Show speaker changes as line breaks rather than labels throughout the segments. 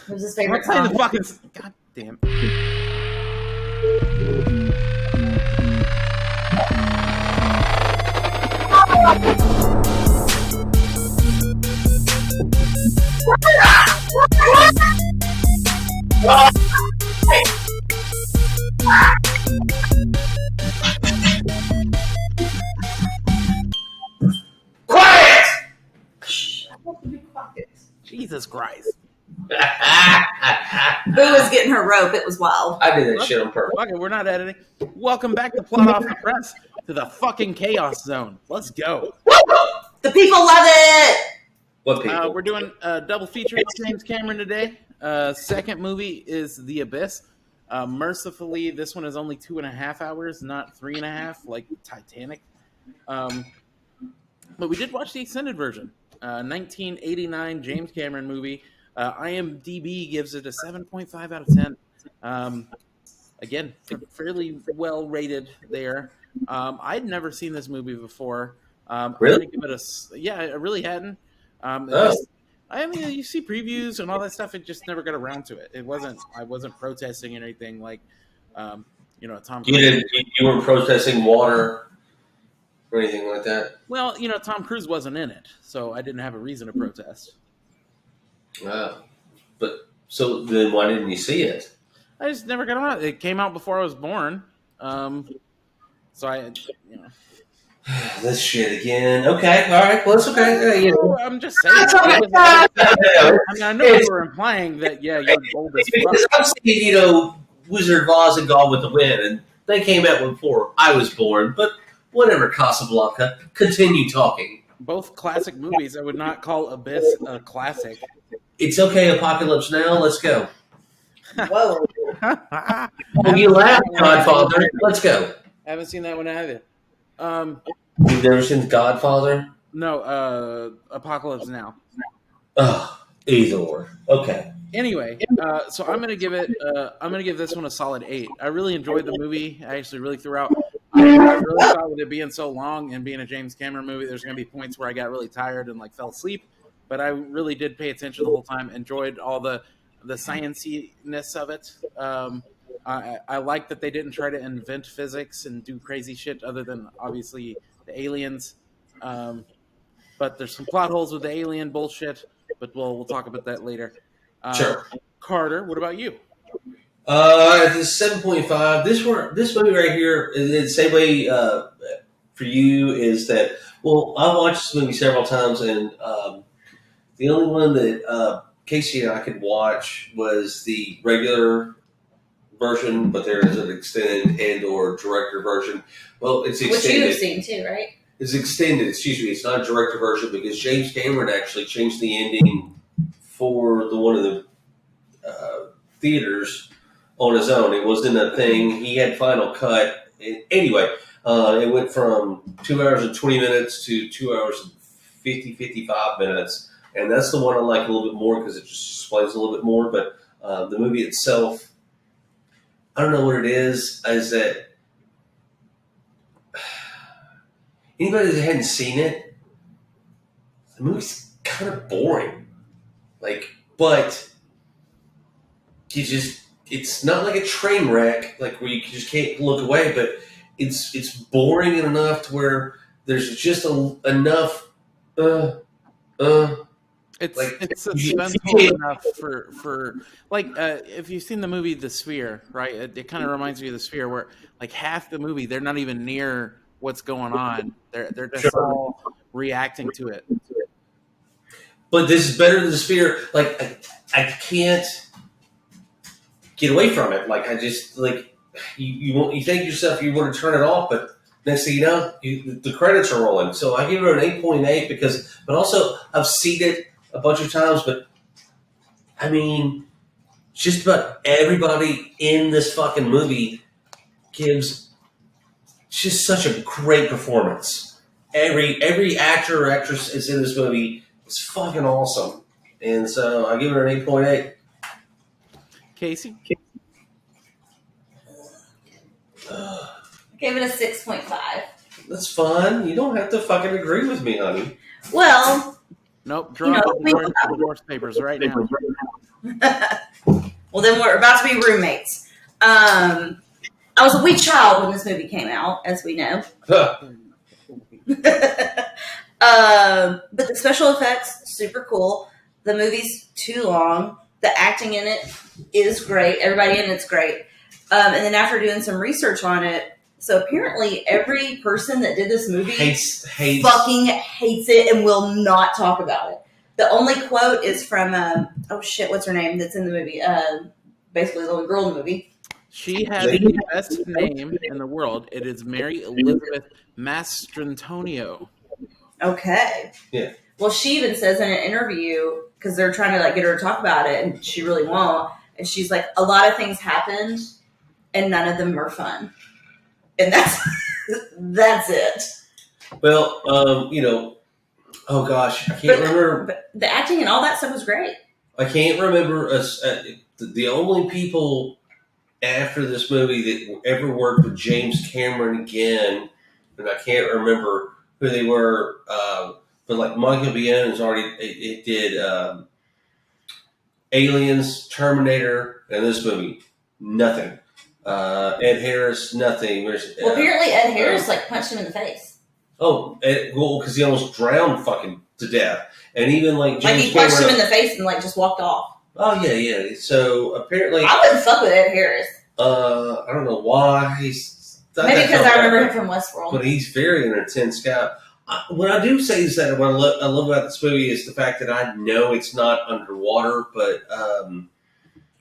It was his
I'm
favorite
not playing the
song.
fucking. God damn.
Quiet!
Jesus Christ.
Boo was getting her rope. It was wild.
I did that shit on purpose.
Fuck it, we're not editing. Welcome back to Plot Off the Press to the fucking Chaos Zone. Let's go.
The people love it.
What people?
We're doing a double feature with James Cameron today. Second movie is The Abyss. Mercifully, this one is only 2.5 hours, not 3.5, like Titanic. But we did watch the extended version. 1989 James Cameron movie. IMDb gives it a 7.5 out of 10. Again, fairly well rated there. I'd never seen this movie before.
Really?
I'm gonna give it I really hadn't. I mean, you see previews and all that stuff. It just never got around to it. I wasn't protesting anything like, Tom.
You weren't protesting water or anything like that?
Well, Tom Cruise wasn't in it, so I didn't have a reason to protest.
But so then why didn't you see it?
I just never got around. It came out before I was born, so I.
This shit again. Okay, all right. Well, it's okay.
I'm just saying. I know you were implying that. Yeah, you're old as fuck.
Because I've seen, Wizard of Oz and Gone with the Wind, and they came out before I was born. But whatever, Casablanca. Continue talking.
Both classic movies. I would not call Abyss a classic.
It's okay, Apocalypse Now. Let's go.
Whoa.
When you laugh, Godfather. Let's go.
I haven't seen that one either.
You've never seen Godfather?
No, Apocalypse Now.
Either or. Okay.
Anyway, so I'm gonna give this one a solid 8. I really enjoyed the movie. I actually really threw out. I really thought with it being so long and being a James Cameron movie, there's gonna be points where I got really tired and fell asleep. But I really did pay attention the whole time. Enjoyed all the science-ness of it. I like that they didn't try to invent physics and do crazy shit other than obviously the aliens. But there's some plot holes with the alien bullshit. But we'll talk about that later.
Sure.
Carter, what about you?
It's 7.5. This movie right here is the same way for you is that. Well, I've watched this movie several times, and the only one that Casey and I could watch was the regular version, but there is an extended and/or director version. Well, it's extended.
Which you've seen too, right?
It's extended. Excuse me. It's not a director version because James Cameron actually changed the ending for one of the theaters on his own. It wasn't a thing. He had final cut. Anyway, it went from 2 hours and 20 minutes to 2 hours and 55 minutes. And that's the one I like a little bit more because it just explains a little bit more. But the movie itself, I don't know what it is that anybody that hadn't seen it, the movie's kind of boring. But it's not like a train wreck, where you just can't look away, but it's boring enough to where there's just enough,
It's suspenseful enough for if you've seen the movie The Sphere, right? It kind of reminds me of The Sphere, where half the movie they're not even near what's going on. They're just all reacting to it.
But this is better than The Sphere. I can't get away from it. I just you think yourself you want to turn it off, but next thing you know, the credits are rolling. So I give it an 8.8 but also I've seen it a bunch of times. But I mean, just about everybody in this fucking movie gives just such a great performance. Every actor or actress is in this movie is fucking awesome, and so I give it an 8.8.
Casey?
Gave it a 6.5.
That's fun. You don't have to fucking agree with me, honey.
Well,
Nope.
You know,
Draw the divorce papers right now.
Well, then we're about to be roommates. I was a wee child when this movie came out, as we know. But the special effects, super cool. The movie's too long. The acting in it is great. Everybody in it's great. And then after doing some research on it, so apparently every person that did this movie fucking hates it and will not talk about it. The only quote is from, what's her name that's in the movie? Basically the little girl in the movie.
She has the best name in the world. It is Mary Elizabeth Mastrantonio.
Okay.
Yeah.
Well, she even says in an interview, because they're trying to get her to talk about it, and she really won't. And she's like, a lot of things happened, and none of them are fun. And that's it.
Well, oh gosh, I can't remember.
But the acting and all that stuff was great.
I can't remember the only people after this movie that ever worked with James Cameron again, and I can't remember who they were. But like Michael Biehn has already it did Aliens, Terminator, and this movie nothing. Ed Harris, nothing.
Well, apparently Ed Harris punched him in the face.
Oh, because he almost drowned fucking to death, and even James
he punched
Cameron,
him in the face and just walked off.
Oh yeah. So apparently,
I wouldn't fuck with Ed Harris.
I don't know why
maybe because I remember him from Westworld.
But he's very an intense guy. What I do say is that what I love about this movie is the fact that I know it's not underwater, but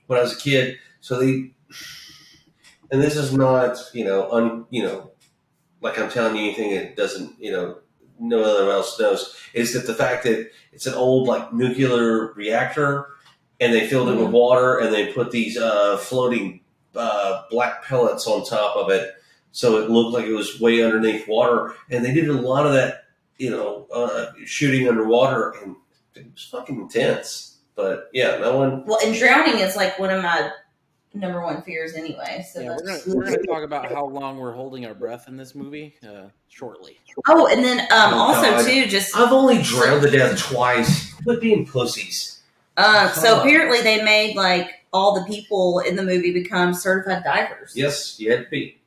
when I was a kid, and this is not, like I'm telling you anything that doesn't, no one else knows, is that the fact that it's an old, nuclear reactor, and they filled it with water, and they put these floating black pellets on top of it, so it looked like it was way underneath water, and they did a lot of that, shooting underwater, and it was fucking intense. But, yeah, no one...
Well, and drowning is, one of my number one fears anyway. So
yeah, we're gonna talk about how long we're holding our breath in this movie shortly.
Oh, and then also
God.
too, just
I've only drowned to death twice. Quit being pussies.
So apparently they made all the people in the movie become certified divers.
Yes, you had to be.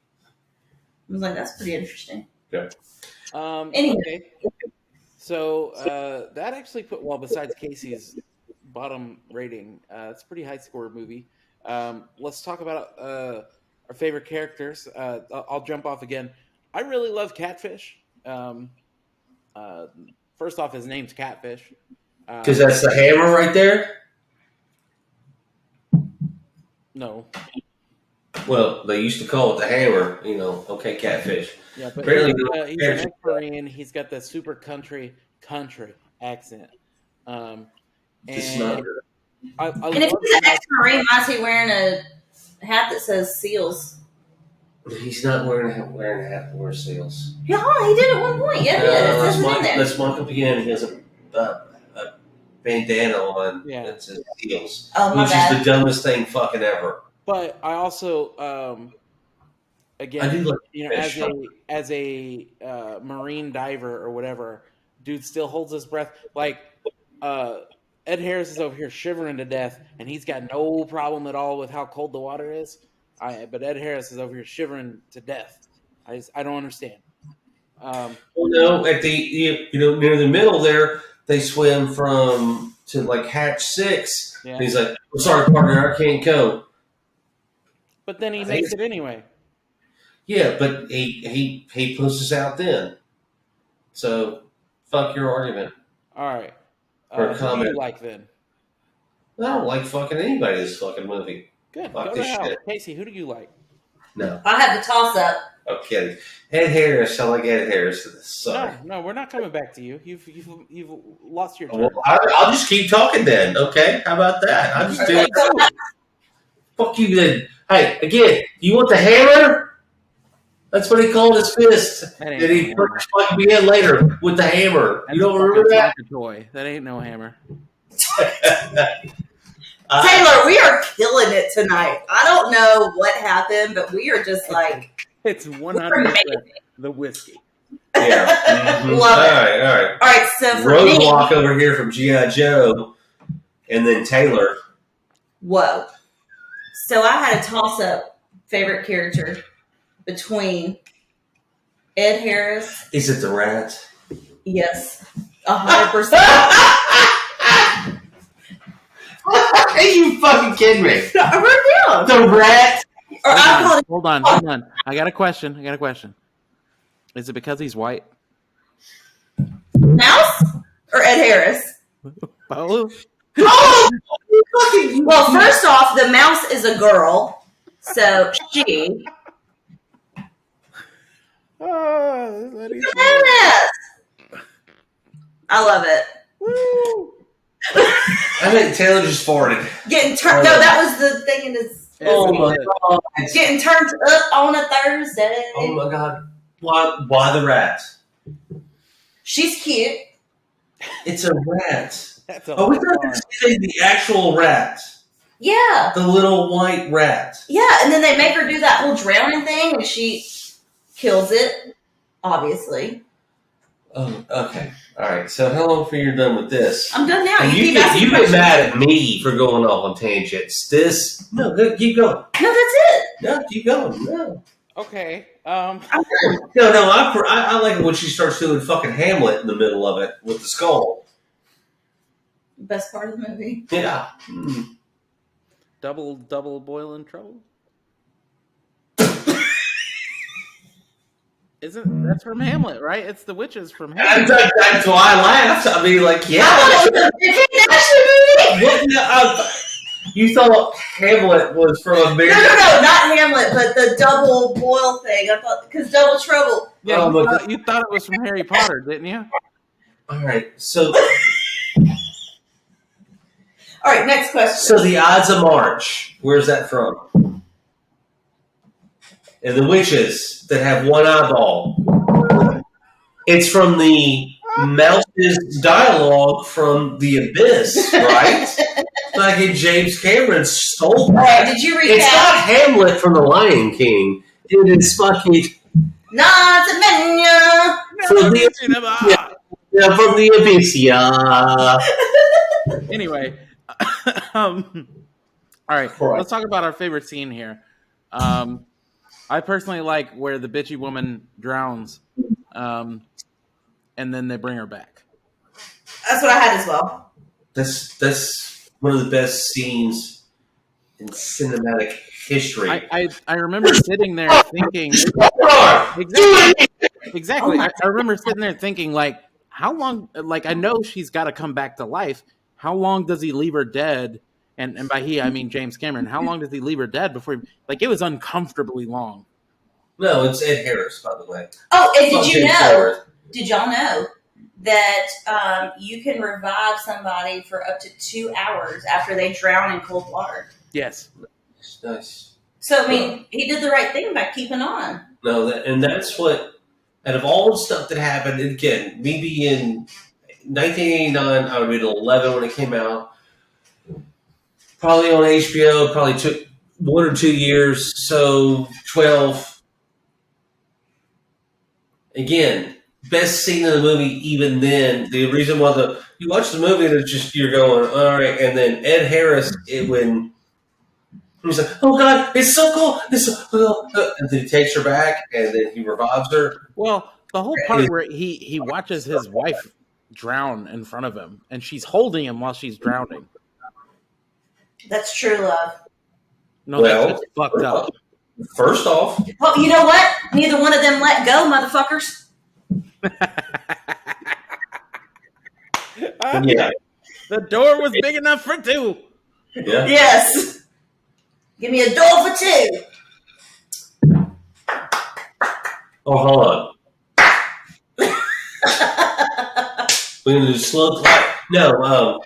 I was like, that's pretty interesting.
Okay.
Anyway.
Okay. So that actually besides Casey's bottom rating, it's a pretty high score movie. Let's talk about our favorite characters. I'll jump off again. I really love Catfish. First off, his name's Catfish.
Because that's the hammer right there?
No.
Well, they used to call it the hammer, okay, Catfish.
Yeah, but
Apparently
he's an ex-Marine. He's got that super country accent.
It's not good.
And if he's an ex-Marine, why is he wearing a hat that says SEALs?
He's not wearing a hat that wears SEALs.
Yeah, he did at one point. Yeah,
That's Michael Biehn. He has a bandana on that says SEALs, which is the dumbest thing fucking ever.
But I also, again,
I do like
as a Marine diver or whatever, dude still holds his breath. Ed Harris is over here shivering to death, and he's got no problem at all with how cold the water is. But Ed Harris is over here shivering to death. I don't understand.
At the near the middle there, they swim to hatch 6.
Yeah.
And he's like, "I'm sorry, partner, I can't go."
But then he makes it anyway.
Yeah, but he pushes out then. So fuck your argument.
All right.
Or
who
comment.
do you like then?
I don't like fucking anybody in this fucking movie.
Good.
Fuck
Go
this
to hell.
shit.
Casey, who do you like?
No.
I have the toss up.
I'm kidding. Ed Harris. I like Ed Harris. Sorry.
No, we're not coming back to you. You've lost your turn.
Well, I'll just keep talking then. Okay, how about that? I'll just do it. Fuck you then. Hey, again, you want the hammer? That's what he called his fist.
That ain't
Did he
no hammer.
fucking be in later with the hammer?
That's
You don't
a
remember
fucking
that?
soccer toy. That ain't no hammer.
Taylor, we are killing it tonight. I don't know what happened, but we are just
It's 100% the whiskey.
Yeah. Mhm.
Love it.
All right.
All right, so for me,
Roadblock over here from G.I. Joe, and then Taylor.
whoa. So I had a toss-up favorite character between Ed Harris.
Is it the rat?
Yes, 100%.
Are you fucking kidding me?
I wrote it down.
The rat?
Or I called it
Hold on. I got a question. Is it because he's white?
Mouse or Ed Harris?
Both.
Oh, well, first off, the mouse is a girl, so she. Yes. I love it.
I think Taylor just farted.
Getting turned. No, that was the thing in his.
Oh my god!
Getting turned up on a Thursday.
Oh my god! Why the rat?
She's cute.
It's a rat.
That's a
Oh, we thought to say the actual rat,
Yeah.
the little white rat.
Yeah, and then they make her do that whole drowning thing, and she kills it, obviously.
Oh, okay. All right. So how long before you're done with this?
I'm done now.
And
You
you
keep
get
asking
mad
questions.
at me for going off on tangents. No, keep going.
No, that's it.
No, keep going. No.
Okay.
No, I like it when she starts doing fucking Hamlet in the middle of it with the skull.
Best part of the movie.
Yeah. Mm.
Double boiling trouble. That's from Hamlet, right? It's the witches from Hamlet.
That's why I laughed. I mean, like, yeah.
Oh, it's a movie.
What? No, you thought Hamlet was from a
No,
American?
not Hamlet, but the double boil thing. I thought because double trouble.
Yeah,
Oh,
you thought it was from Harry Potter, didn't you?
All right. So
All right, next question.
So the Ides of March, where's that from? And the witches that have one eyeball. It's from the mouse's dialogue from The Abyss, right? Like in James Cameron stole
All right, did you
It's
recap?
not Hamlet from The Lion King. It is fucking
Nazamania.
from the Abyss. Yeah.
Anyway, all right, let's talk about our favorite scene here. I personally like where the bitchy woman drowns, and then they bring her back.
That's what I had as well.
That's one of the best scenes in cinematic history.
I remember sitting there thinking exactly. I remember sitting there thinking, like, how long? Like, I know she's got to come back to life. How long does he leave her dead? And by he, I mean James Cameron. How long does he leave her dead before? Like, it was uncomfortably long.
No, it's Ed Harris, by the way.
Oh, and did you
James
know?
Harris.
Did y'all know that you can revive somebody for up to 2 hours after they drown in cold water?
Yes.
Nice.
So I mean, he did the right thing by keeping on.
No, that's what. Out of all the stuff that happened, and again, me being 1989, I would have been 11 when it came out. Probably on HBO. Probably took 1 or 2 years, so 12. Again, best scene in the movie. Even then, the reason why you watch the movie and it's just you're going all right, and then Ed Harris when he's like, oh god, it's so cool, it's so cool, and then he takes her back and then he revives her.
Well, the whole part where he watches his wife drown in front of him, and she's holding him while she's drowning.
That's true love.
No,
Well,
that's fucked up.
First off,
Well, you know what? Neither one of them let go, motherfuckers.
yeah,
The door was big enough for two.
yeah.
Yes. Give me a door for 2.
Oh, hold on. We're gonna do slow clap. No,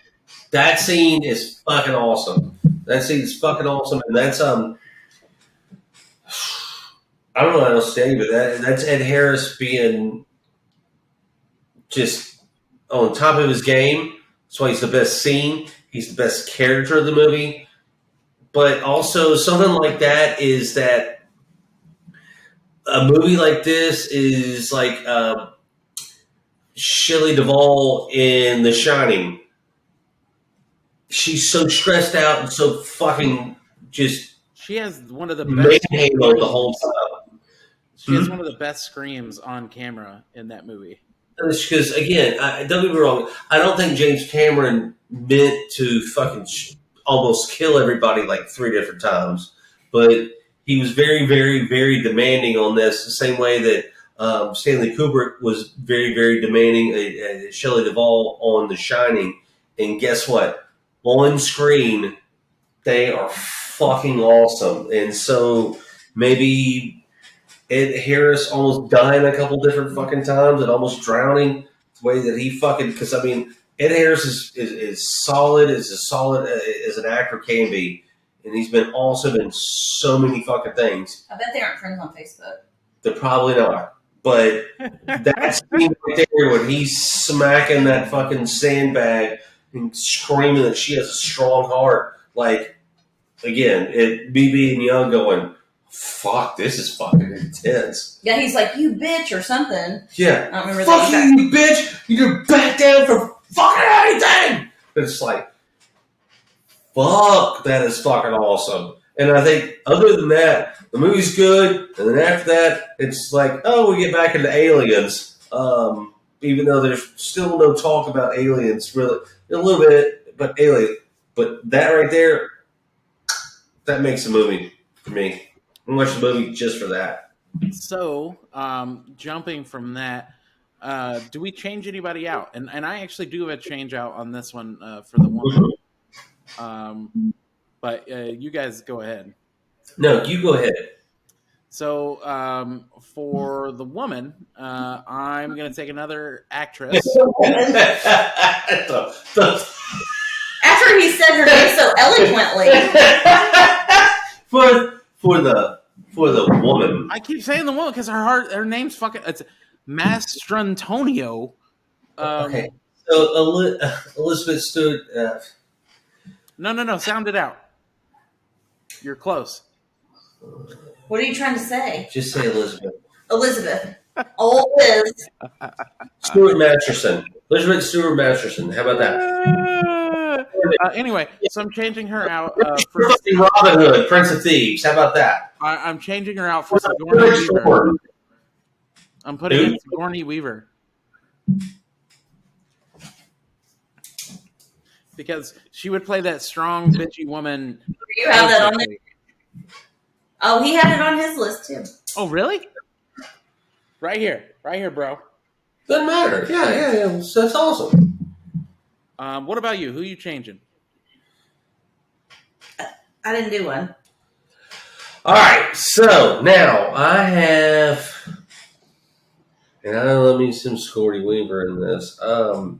that scene is fucking awesome. That scene is fucking awesome, and that's I don't know what else to say, but that's Ed Harris being just on top of his game. That's why he's the best scene. He's the best character of the movie. But also something like that is that a movie like this is like Shelley Duvall in The Shining. She's so stressed out and so fucking just
She has one of the best
manhandled the whole time.
She has one of the best screams on camera in that movie.
Because again, don't get me wrong. I don't think James Cameron meant to fucking almost kill everybody like 3 different times, but he was very, very, very demanding on this. The same way that Stanley Kubrick was very, very demanding. Shelley Duvall on The Shining, and guess what? On screen, they are fucking awesome. And so maybe Ed Harris almost dying a couple different fucking times and almost drowning. The way that he fucking, because I mean, Ed Harris is solid, is as solid as an actor can be, and he's been awesome in so many fucking things.
I bet they aren't friends on Facebook.
They're probably not, but that scene right there when he's smacking that fucking sandbag and screaming that she has a strong heart, like again, me being young, going, fuck, this is fucking intense.
Yeah, he's like, you bitch or something.
Yeah.
I don't remember
Fuck
that.
you, bitch! You can back down for fucking anything! But it's like, fuck, that is fucking awesome. And I think, other than that, the movie's good, and then after that, it's like, oh, we get back into aliens. Even though there's still no talk about aliens, really. A little bit, but alien. But that right there, that makes a movie for me. I'm going to watch the movie just for that.
So, jumping from that, do we change anybody out? And I actually do have a change out on this one for the woman. But you guys go ahead.
No, you go ahead.
So, for the woman, I'm going to take another actress.
After he said her name so eloquently.
for the woman.
I keep saying the woman because her name's fucking, it's Mastrantonio.
Okay. So Elizabeth Stewart.
No, sound it out. You're close.
What are you trying to say?
Just say Elizabeth.
Elizabeth. Old Liz.
Stuart Masterson. Elizabeth Stewart Masterson. How about that?
Anyway, so I'm changing her out for
Robin Hood, Prince of Thieves. How about that?
I'm changing her out for Sigourney Weaver. I'm putting in Sigourney Weaver. Because she would play that strong, bitchy woman.
You have that on there? Oh, he had it on his list, too.
Oh, really? Right here, bro.
Doesn't matter. Yeah. That's awesome.
What about you? Who are you changing?
I didn't do one.
All right. So now I have, and I love me some Sigourney Weaver in this. I've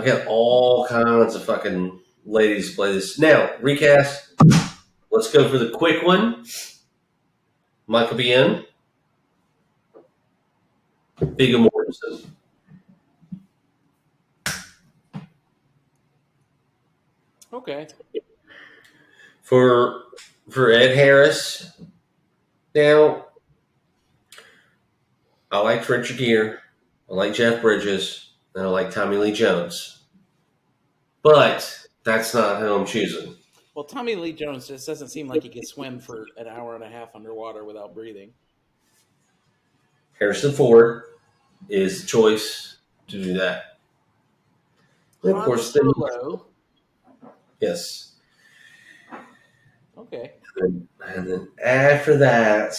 got all kinds of fucking ladies play this. Now, recast. Let's go for the quick one. Michael Biehn. Viggo Mortensen.
Okay.
For Ed Harris. Now, I like Richard Gere. I like Jeff Bridges. And I like Tommy Lee Jones. But that's not who I'm choosing.
Well, Tommy Lee Jones just doesn't seem like he can swim for an hour and a half underwater without breathing.
Harrison Ford is the choice to do that. And of course, then, yes.
Okay.
And then after that,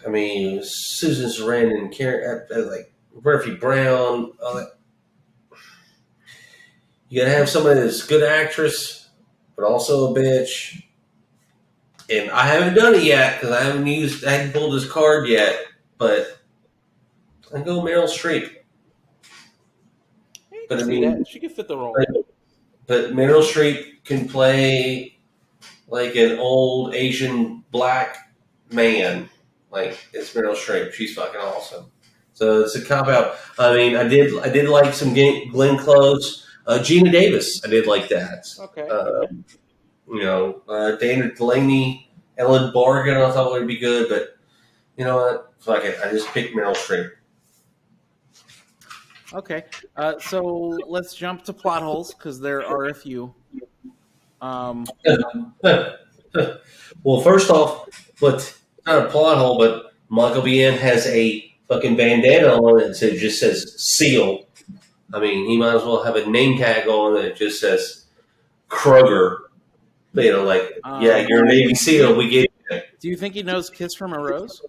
I mean, Susan Sarandon, like Murphy Brown, all that. You gotta have somebody that's a good actress, but also a bitch. And I haven't done it yet because I hadn't pulled this card yet. But I go Meryl Streep. But I mean,
she could fit the role.
But Meryl Streep can play like an old Asian black man. Like it's Meryl Streep. She's fucking awesome. So it's a cop out. I mean, I did like some Glenn Close. Gina Davis, I did like that.
Okay.
Dana Delaney, Ellen Barkin, I thought would be good, but you know what? Fuck it. I just picked Meryl Streep.
Okay. So let's jump to plot holes because there are a few.
Well, first off, but not a plot hole, but Michael Biehn has a fucking bandana on it that just says SEAL. I mean, he might as well have a name tag on that just says Kruger. You know, like, yeah, you're a Navy SEAL. We get it.
Do you think he knows "Kiss from a Rose"?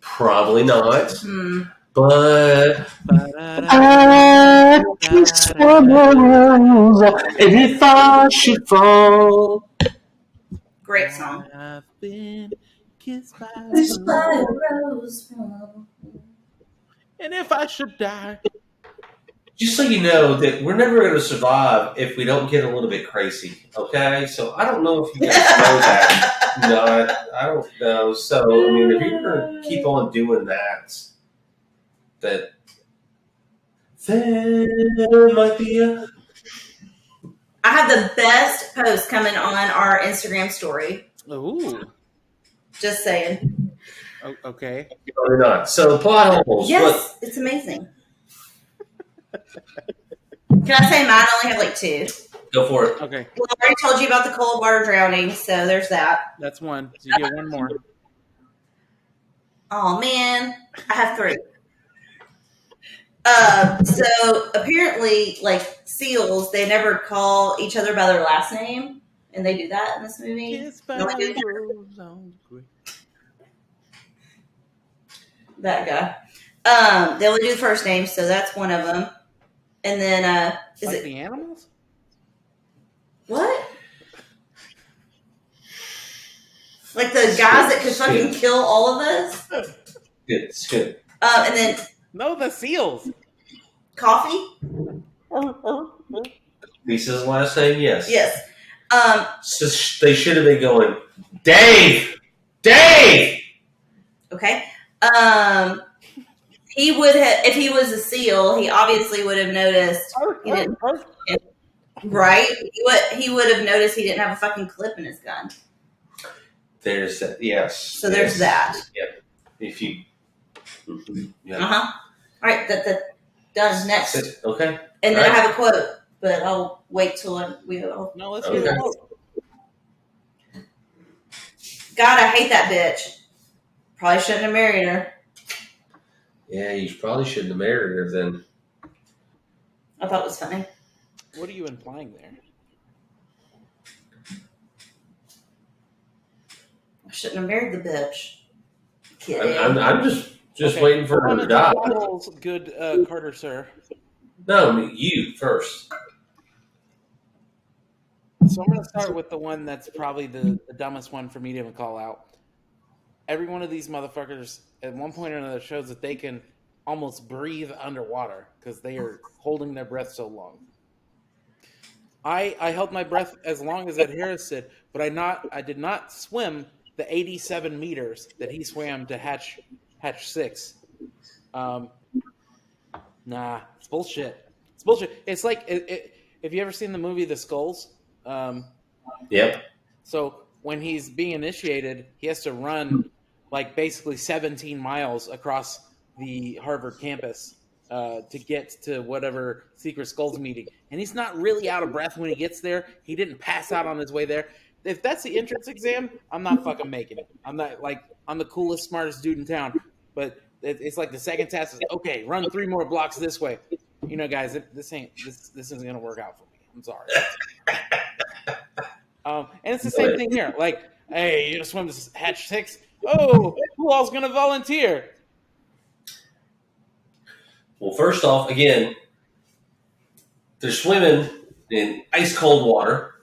Probably not,
Hmm.
but
I kiss from a rose, and if I should fall.
Great song.
I've been kissed by a
Kiss
rose.
by a rose.
And if I should die,
just so you know that we're never going to survive if we don't get a little bit crazy. Okay, so I don't know if you guys know that. No, I don't know. So I mean, if you're going to keep on doing that, that there might be a.
I have the best post coming on our Instagram story.
ooh,
Just saying.
okay.
Or not. So plot holes.
Yes, it's amazing. Can I say mine? I only have like 2.
Go for it.
Okay,
Well, I already told you about the cold water drowning, so there's that.
that's one. So you get one more.
Oh man, I have 3. So apparently, like SEALs, they never call each other by their last name, and they do that in this movie.
Kissed by
No, I
a
didn't.
rose on the grave.
That guy. They only do the first name, so that's one of them. And then, is
Like
it
the animals?
what? Like the guys that could fucking kill all of us?
Good. It's good.
And then
No, the seals.
coffee?
Lisa's last name, yes.
Yes.
So they should have been going, Dave! Dave!
Okay. He would have, if he was a SEAL, he obviously would have noticed. He didn't, right? He would have noticed he didn't have a fucking clip in his gun.
There's that. Yes.
So there's that.
If you. Yeah.
Uh huh. All right. That done. Next.
That's it. Okay.
And then
All right.
I have a quote, but I'll wait till we all.
No, let's
Okay.
hear the quote.
God, I hate that bitch. Probably shouldn't have married her.
Yeah, you probably shouldn't have married her then.
I thought it was funny.
What are you implying there?
I shouldn't have married the bitch. Kidding.
I'm just
Okay.
waiting for her to die.
Good, Carter, sir.
No, you first.
So I'm going to start with the one that's probably the dumbest one for me to even call out. Every one of these motherfuckers at one point or another shows that they can almost breathe underwater because they are holding their breath so long. I held my breath as long as Ed Harris did, but I did not swim the 87 meters that he swam to hatch 6. Nah, it's bullshit. It's bullshit. It's like if you ever seen the movie The Skulls.
Yep.
So when he's being initiated, he has to run like basically 17 miles across the Harvard campus to get to whatever Secret Skulls meeting. And he's not really out of breath when he gets there. He didn't pass out on his way there. If that's the entrance exam, I'm not fucking making it. I'm not like, I'm the coolest, smartest dude in town. But it's like the second test is, okay, run 3 more blocks this way. You know, guys, this isn't going to work out for me. I'm sorry. And it's the same thing here. Like, hey, you gonna swim to hatch 6? Oh, who all's gonna volunteer?
Well, first off, again, they're swimming in ice cold water.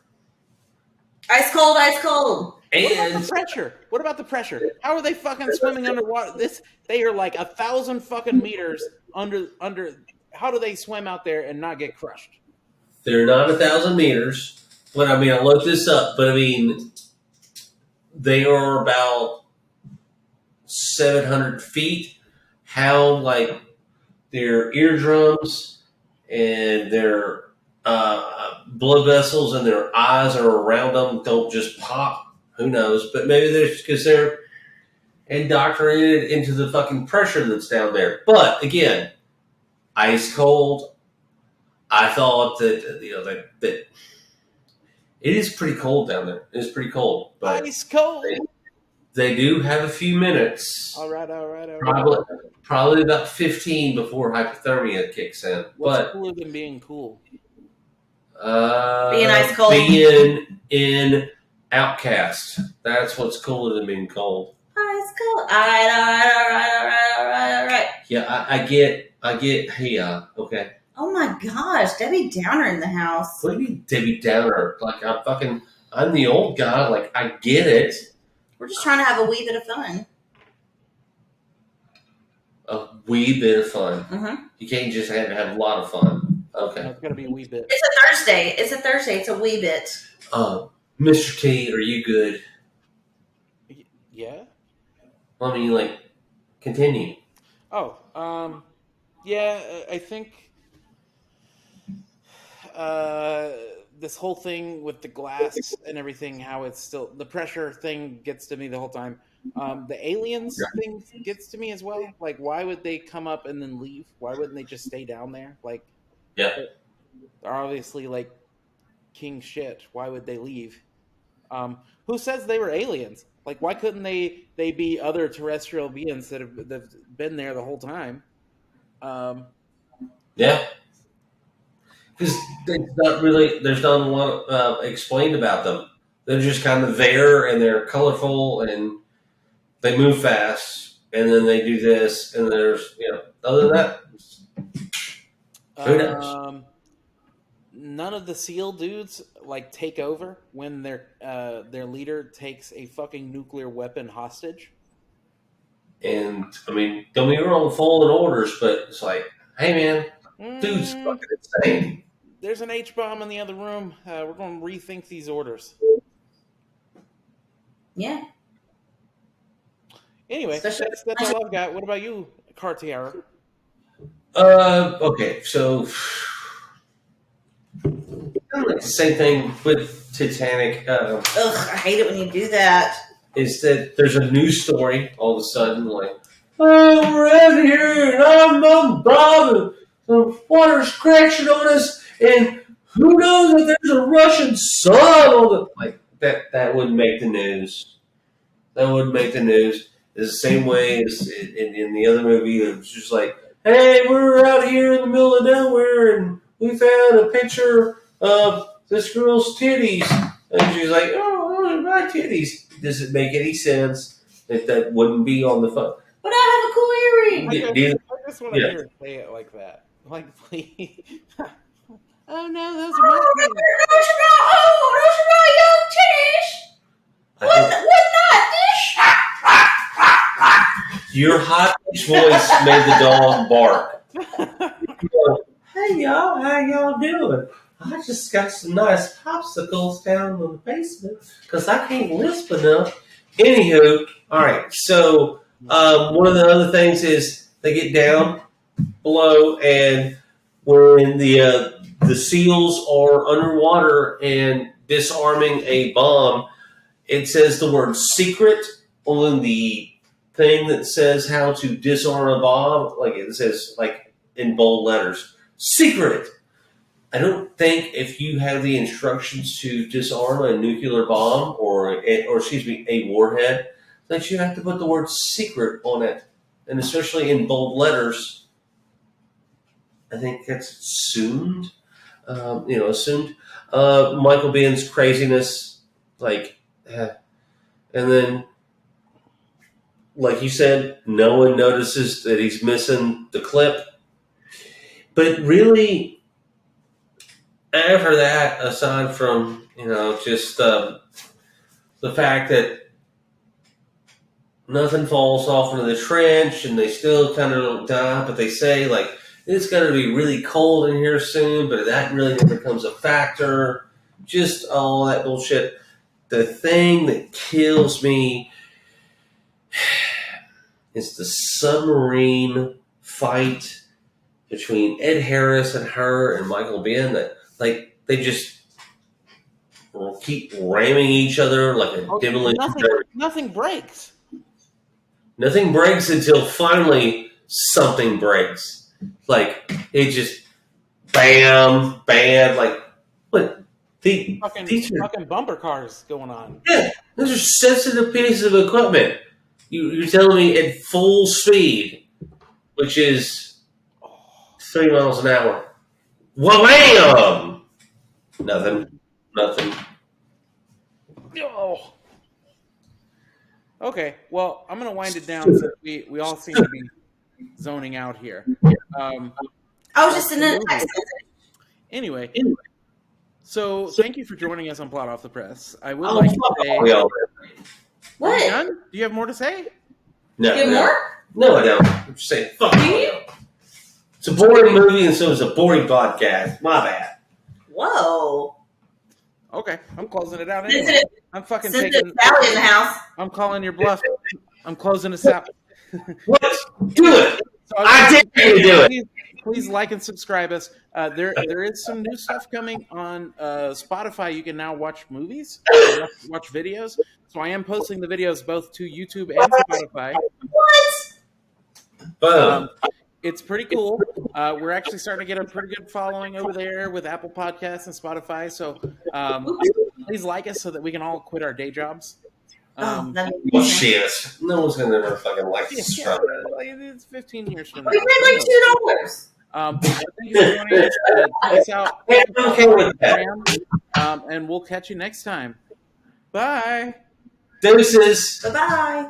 Ice cold, ice cold.
What about
And
the pressure? What about the pressure? How are they fucking swimming underwater? They are like 1,000 fucking meters under. How do they swim out there and not get crushed?
they're not 1,000 meters. But I mean, I looked this up, but I mean, they are about 700 feet. How, like, their eardrums and their blood vessels and their eyes are around them don't just pop. Who knows? But maybe that's because they're indoctrinated into the fucking pressure that's down there. But again, ice cold. I thought that that it is pretty cold down there. It is pretty cold, but
Ice cold.
they do have a few minutes.
All right.
Probably about 15 before hypothermia kicks in.
What's cooler than being cool?
Being ice cold.
Being in Outcast. That's what's cooler than being cold.
Ice cold. All right.
Yeah, I get. Hey, okay.
Oh my gosh, Debbie Downer in the house.
What do you mean, Debbie Downer? Like I'm the old guy. Like I get it.
We're just trying to have a wee bit of fun.
A wee bit of fun.
Mm-hmm.
You can't just have a lot of fun. Okay.
It's got to be a wee bit.
It's a Thursday. It's a wee bit.
Mr. T, are you good?
Yeah.
I mean, like, continue.
Oh, yeah. I think this whole thing with the glass and everything, how it's still the pressure thing gets to me the whole time. The aliens thing gets to me as well. Like, why would they come up and then leave? Why wouldn't they just stay down there? Like,
Yeah.
they're obviously like king shit. Why would they leave? Who says they were aliens? Like, why couldn't they be other terrestrial beings that have been there the whole time?
Yeah. Because there's not a lot explained about them. They're just kind of there, and they're colorful, and they move fast, and then they do this, and there's, other than that, who knows?
None of the SEAL dudes like take over when their leader takes a fucking nuclear weapon hostage.
And I mean, don't be wrong, following orders, but it's like, hey man, dude's fucking insane.
There's an H-bomb in the other room. We're going to rethink these orders.
Yeah.
Anyway, that's all I've got. What about you, Cartier?
Okay, so kind of like the same thing with Titanic.
Ugh, I hate it when you do that.
Is that there's a news story all of a sudden, like, oh, we're out here, and I'm Bob, and the water's crashing on us, and who knows if there's a Russian sun on the... Like, that wouldn't make the news. That wouldn't make the news. It's the same way as in the other movie. It was just like, hey, we're out here in the middle of nowhere, and we found a picture of this girl's titties. And she's like, oh, those are my titties. Does it make any sense that wouldn't be on the phone?
But I have a cool earring.
I just want to hear her say it like that. Like, please. Oh, no, those are my titties.
Those are my young titties. What not this?
Your high-pitched voice made the dog bark. Hey, y'all, how y'all doing? I just got some nice popsicles down in the basement because I can't lisp enough. Anywho, all right, so one of the other things is they get down below, and when the SEALs are underwater and disarming a bomb, it says the word secret on the thing that says how to disarm a bomb. Like it says, like in bold letters, secret. I don't think if you have the instructions to disarm a nuclear bomb or a warhead, that you have to put the word secret on it, and especially in bold letters. I think that's assumed. Assumed. Michael Biehn's craziness, and then, like you said, no one notices that he's missing the clip. But really, after that, aside from, just the fact that nothing falls off into the trench and they still kind of don't die, but they say, like, it's going to be really cold in here soon, but that really never becomes a factor. Just all that bullshit. The thing that kills me is the submarine fight between Ed Harris and her and Michael Biehn that, like, they just keep ramming each other like a demolition.
Nothing breaks.
Nothing breaks until finally something breaks. Like it just bam, bam. Like what? These are
Fucking bumper cars going on.
yeah, those are sensitive pieces of equipment. You're telling me at full speed, which is 3 miles an hour. Wham! Nothing.
Oh. Okay, well, I'm going to wind it down since we all seem to be zoning out here.
I was just in an accent.
Anyway, so thank you for joining us on Plot Off the Press. I would
Oh,
like to
fuck
say...
all y'all.
What?
Are you done? Do you have more to say?
No,
Get
no.
more?
No, I don't. I'm just saying, fuck
Do
all
you?
y'all. It's a boring movie, and so it's a boring podcast. My bad.
Whoa.
Okay, I'm closing it out anyway.
Sensitive,
I'm fucking
sensitive
taking...
Sally in the house.
I'm calling your bluff. I'm closing this out.
What? Do it.
So
I dare you to do it.
Please like and subscribe us. There is some new stuff coming on Spotify. You can now watch movies, watch videos. So I am posting the videos both to YouTube and Spotify.
What?
Boom.
It's pretty cool. We're actually starting to get a pretty good following over there with Apple Podcasts and Spotify. So please like us so that we can all quit our day jobs.
Oh, that makes
Well,
sense.
shit. No one's gonna ever fucking like
Yeah,
this.
yeah, it's 15 years from now.
We paid like $2.
Thank you for joining us. Check us out.
I'm okay with that.
And we'll catch you next time. Bye.
Deuces.
Bye-bye.